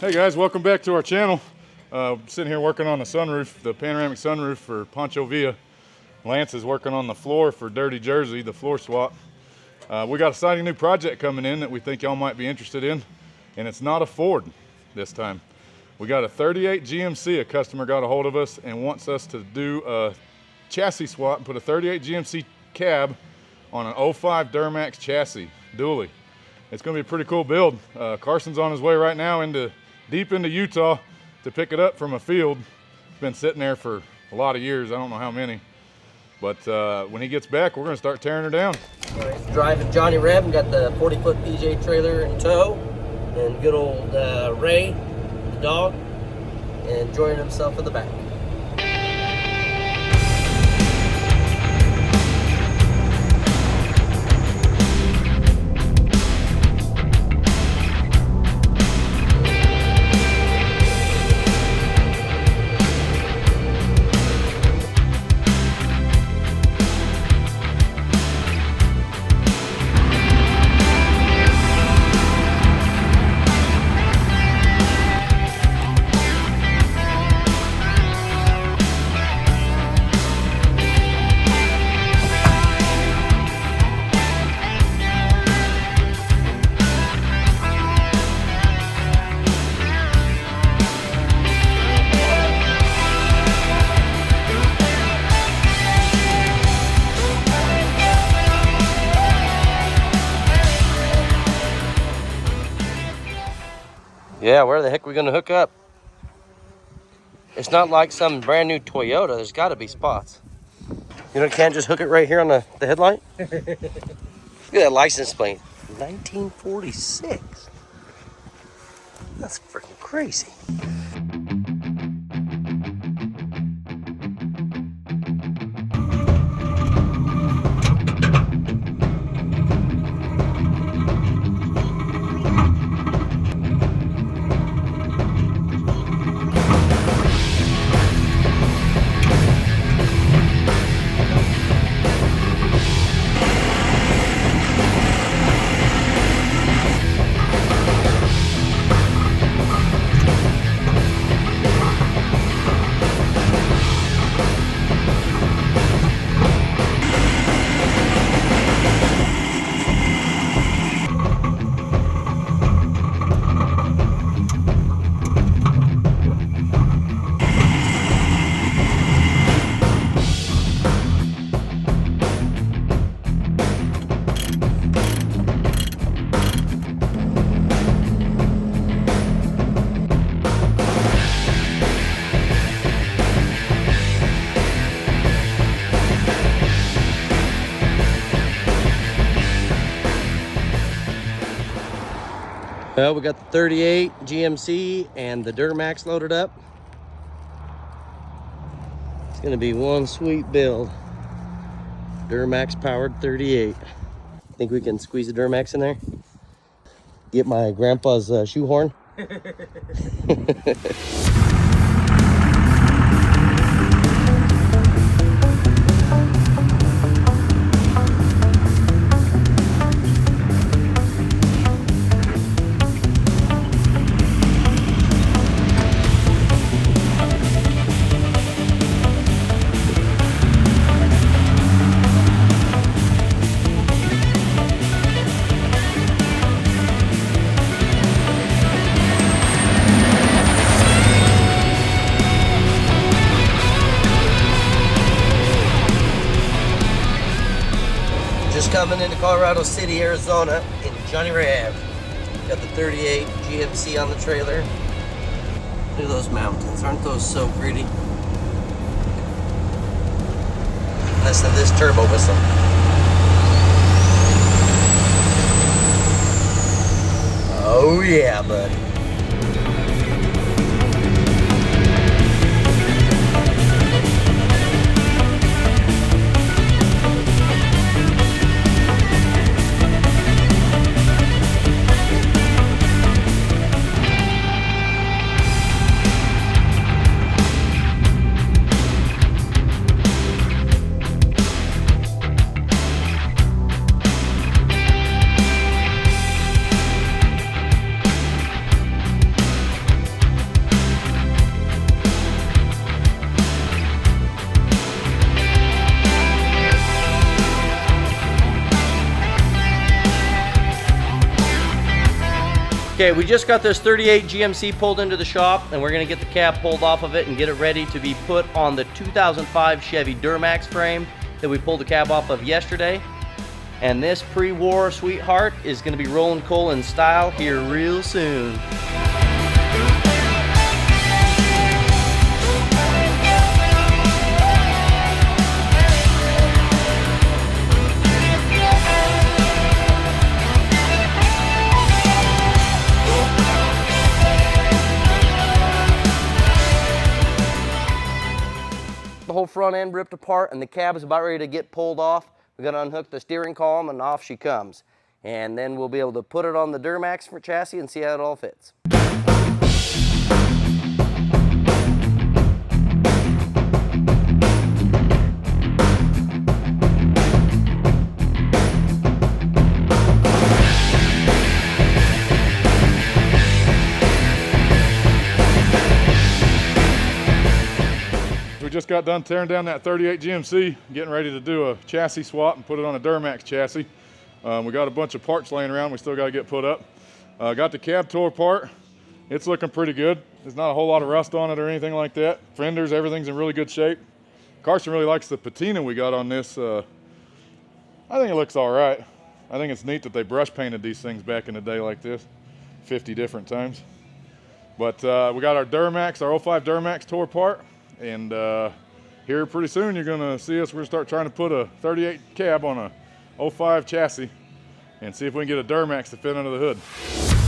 Hey guys, welcome back to our channel. Sitting here working on the sunroof, the panoramic sunroof for Pancho Villa. Lance is working on the floor for Dirty Jersey, the floor swap. We got a exciting new project coming in that we think y'all might be interested in, and it's not a Ford this time. We got a 38 GMC. A customer got a hold of us and wants us to do a chassis swap and put a 38 GMC cab on an 05 Duramax chassis, dually. It's gonna be a pretty cool build. Carson's on his way right now deep into Utah to pick it up from a field. It's been sitting there for a lot of years, I don't know how many. But when he gets back, we're gonna start tearing her down. He's driving Johnny Reb and got the 40-foot PJ trailer in tow. And good old Ray, the dog, enjoying himself in the back. Yeah, where the heck are we gonna hook up? It's not like some brand new Toyota. There's gotta be spots. You know, can't just hook it right here on the headlight? Look at that license plate. 1946. That's freaking crazy. Well, we got the 38 GMC and the Duramax loaded up. It's gonna be one sweet build. Duramax powered 38. Think we can squeeze the Duramax in there? Get my grandpa's shoehorn? Just coming into Colorado City, Arizona in Johnny Reb. Got the 38 GMC on the trailer. Look at those mountains, aren't those so pretty? Listen to this turbo whistle. Oh yeah, buddy. Okay, we just got this 38 GMC pulled into the shop, and we're gonna get the cab pulled off of it and get it ready to be put on the 2005 Chevy Duramax frame that we pulled the cab off of yesterday. And this pre-war sweetheart is gonna be rolling coal in style here real soon. The whole front end ripped apart and the cab is about ready to get pulled off. We're gonna unhook the steering column and off she comes. And then we'll be able to put it on the Duramax for chassis and see how it all fits. We just got done tearing down that 38 GMC, getting ready to do a chassis swap and put it on a Duramax chassis. We got a bunch of parts laying around we still got to get put up. Got the cab tore apart. It's looking pretty good. There's not a whole lot of rust on it or anything like that. Fenders, everything's in really good shape. Carson really likes the patina we got on this. I think it looks all right. I think it's neat that they brush painted these things back in the day like this, 50 different times. But we got our Duramax, our 05 Duramax tore apart. And here pretty soon you're gonna see us, we're gonna start trying to put a 38 cab on a 05 chassis and see if we can get a Duramax to fit under the hood.